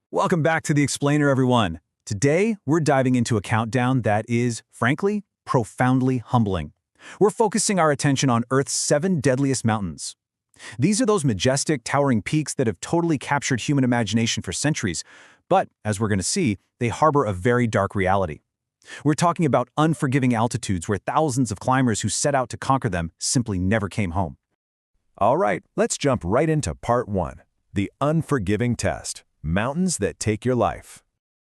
Welcome back to The Explainer, everyone. Today, we're diving into a countdown that is, frankly, profoundly humbling. We're focusing our attention on Earth's 7 deadliest mountains. These are those majestic, towering peaks that have totally captured human imagination for centuries, but, as we're going to see, they harbor a very dark reality. We're talking about unforgiving altitudes where thousands of climbers who set out to conquer them simply never came home. All right, let's jump right into part 1, the unforgiving test. Mountains that take your life.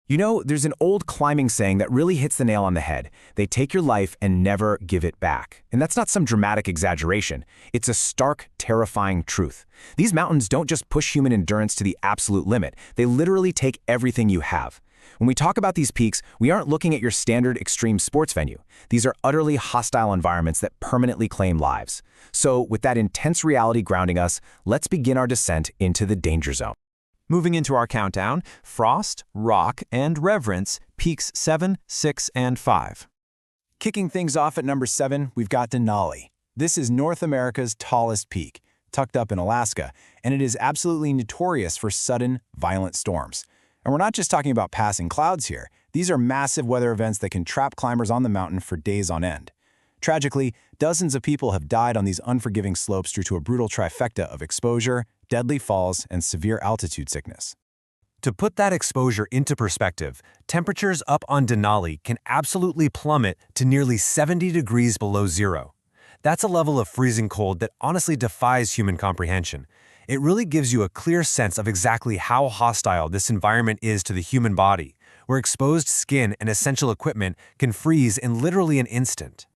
You know, there's an old climbing saying that really hits the nail on the head. They take your life and never give it back. And that's not some dramatic exaggeration. It's a stark, terrifying truth. These mountains don't just push human endurance to the absolute limit. They literally take everything you have. When we talk about these peaks, we aren't looking at your standard extreme sports venue. These are utterly hostile environments that permanently claim lives. So, with that intense reality grounding us, let's begin our descent into the danger zone. Moving into our countdown, Frost, Rock, and Reverence, peaks 7, 6, and 5. Kicking things off at number 7, we've got Denali. This is North America's tallest peak, tucked up in Alaska, and it is absolutely notorious for sudden, violent storms. And we're not just talking about passing clouds here. These are massive weather events that can trap climbers on the mountain for days on end. Tragically, dozens of people have died on these unforgiving slopes due to a brutal trifecta of exposure, deadly falls, and severe altitude sickness. To put that exposure into perspective, temperatures up on Denali can absolutely plummet to nearly 70 degrees below zero. That's a level of freezing cold that honestly defies human comprehension. It really gives you a clear sense of exactly how hostile this environment is to the human body, where exposed skin and essential equipment can freeze in literally an instant.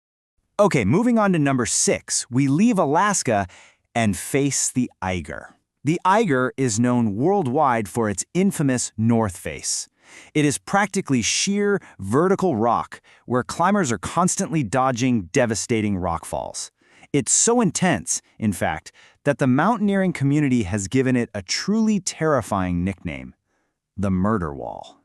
Okay, moving on to number 6, we leave Alaska and face the Eiger. The Eiger is known worldwide for its infamous north face. It is practically sheer, vertical rock where climbers are constantly dodging devastating rockfalls. It's so intense, in fact, that the mountaineering community has given it a truly terrifying nickname: the Murder Wall.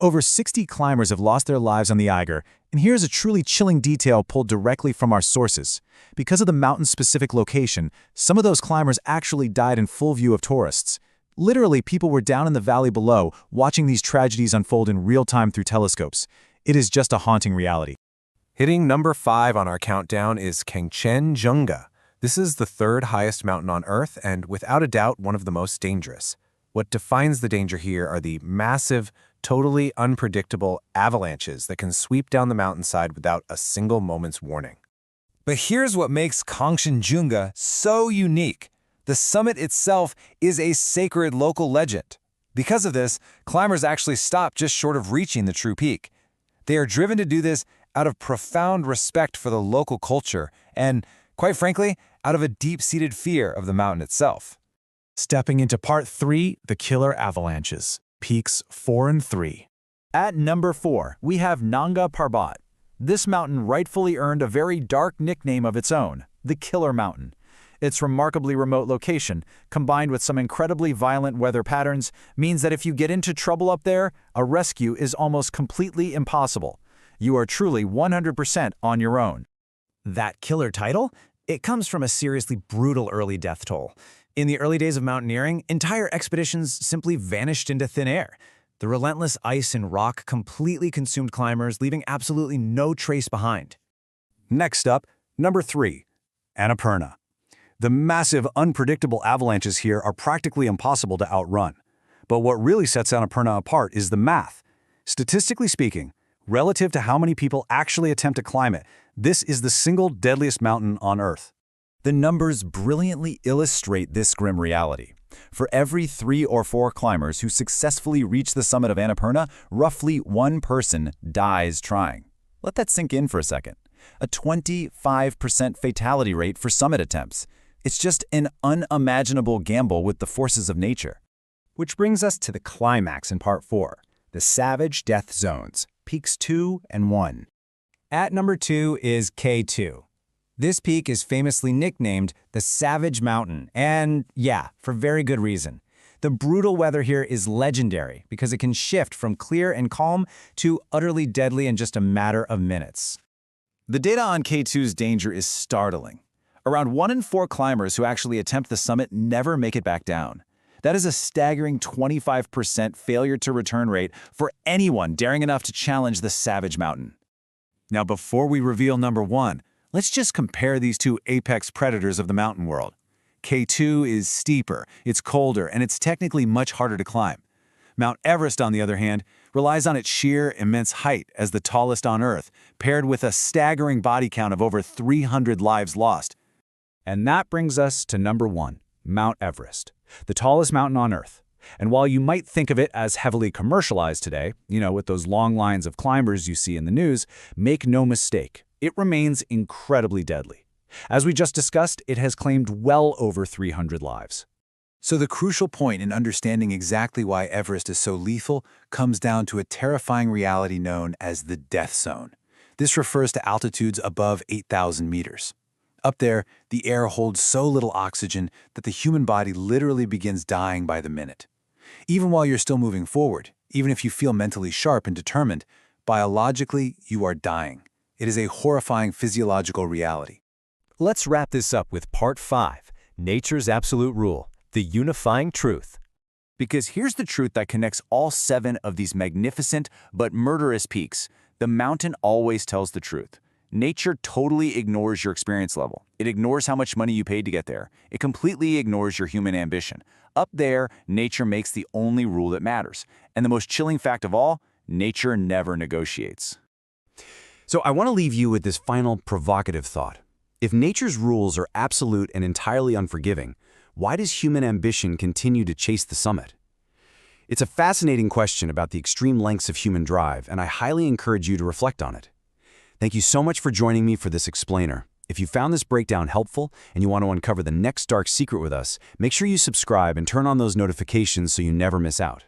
Over 60 climbers have lost their lives on the Eiger, and here's a truly chilling detail pulled directly from our sources. Because of the mountain-specific location, some of those climbers actually died in full view of tourists. Literally, people were down in the valley below, watching these tragedies unfold in real time through telescopes. It is just a haunting reality. Hitting number 5 on our countdown is Kangchenjunga. This is the 3rd highest mountain on Earth and, without a doubt, one of the most dangerous. What defines the danger here are the massive, totally unpredictable avalanches that can sweep down the mountainside without a single moment's warning. But here's what makes Kangchenjunga so unique. The summit itself is a sacred local legend. Because of this, climbers actually stop just short of reaching the true peak. They are driven to do this out of profound respect for the local culture and, quite frankly, out of a deep-seated fear of the mountain itself. Stepping into part 3, the killer avalanches, peaks 4 and 3. At number 4, we have Nanga Parbat. This mountain rightfully earned a very dark nickname of its own, the Killer Mountain. Its remarkably remote location, combined with some incredibly violent weather patterns, means that if you get into trouble up there, a rescue is almost completely impossible. You are truly 100% on your own. That killer title? It comes from a seriously brutal early death toll. In the early days of mountaineering, entire expeditions simply vanished into thin air. The relentless ice and rock completely consumed climbers, leaving absolutely no trace behind. Next up, number 3, Annapurna. The massive, unpredictable avalanches here are practically impossible to outrun. But what really sets Annapurna apart is the math. Statistically speaking, relative to how many people actually attempt to climb it, this is the single deadliest mountain on Earth. The numbers brilliantly illustrate this grim reality. For every 3 or 4 climbers who successfully reach the summit of Annapurna, roughly 1 person dies trying. Let that sink in for a second. A 25% fatality rate for summit attempts. It's just an unimaginable gamble with the forces of nature. Which brings us to the climax in part 4, the savage death zones, peaks 2 and 1. At number 2 is K2. This peak is famously nicknamed the Savage Mountain, and yeah, for very good reason. The brutal weather here is legendary because it can shift from clear and calm to utterly deadly in just a matter of minutes. The data on K2's danger is startling. Around 1 in 4 climbers who actually attempt the summit never make it back down. That is a staggering 25% failure to return rate for anyone daring enough to challenge the savage mountain. Now, before we reveal number 1, let's just compare these two apex predators of the mountain world. K2 is steeper, it's colder, and it's technically much harder to climb. Mount Everest, on the other hand, relies on its sheer, immense height as the tallest on Earth, paired with a staggering body count of over 300 lives lost. And that brings us to number 1, Mount Everest, the tallest mountain on Earth. And while you might think of it as heavily commercialized today, with those long lines of climbers you see in the news, make no mistake, it remains incredibly deadly. As we just discussed, it has claimed well over 300 lives. So the crucial point in understanding exactly why Everest is so lethal comes down to a terrifying reality known as the death zone. This refers to altitudes above 8,000 meters. Up there, the air holds so little oxygen that the human body literally begins dying by the minute. Even while you're still moving forward, even if you feel mentally sharp and determined, biologically, you are dying. It is a horrifying physiological reality. Let's wrap this up with Part 5, Nature's Absolute Rule, the unifying truth. Because here's the truth that connects all 7 of these magnificent but murderous peaks. The mountain always tells the truth. Nature totally ignores your experience level. It ignores how much money you paid to get there. It completely ignores your human ambition. Up there, nature makes the only rule that matters. And the most chilling fact of all, nature never negotiates. So I want to leave you with this final provocative thought. If nature's rules are absolute and entirely unforgiving, why does human ambition continue to chase the summit? It's a fascinating question about the extreme lengths of human drive, and I highly encourage you to reflect on it. Thank you so much for joining me for this explainer. If you found this breakdown helpful and you want to uncover the next dark secret with us, make sure you subscribe and turn on those notifications so you never miss out.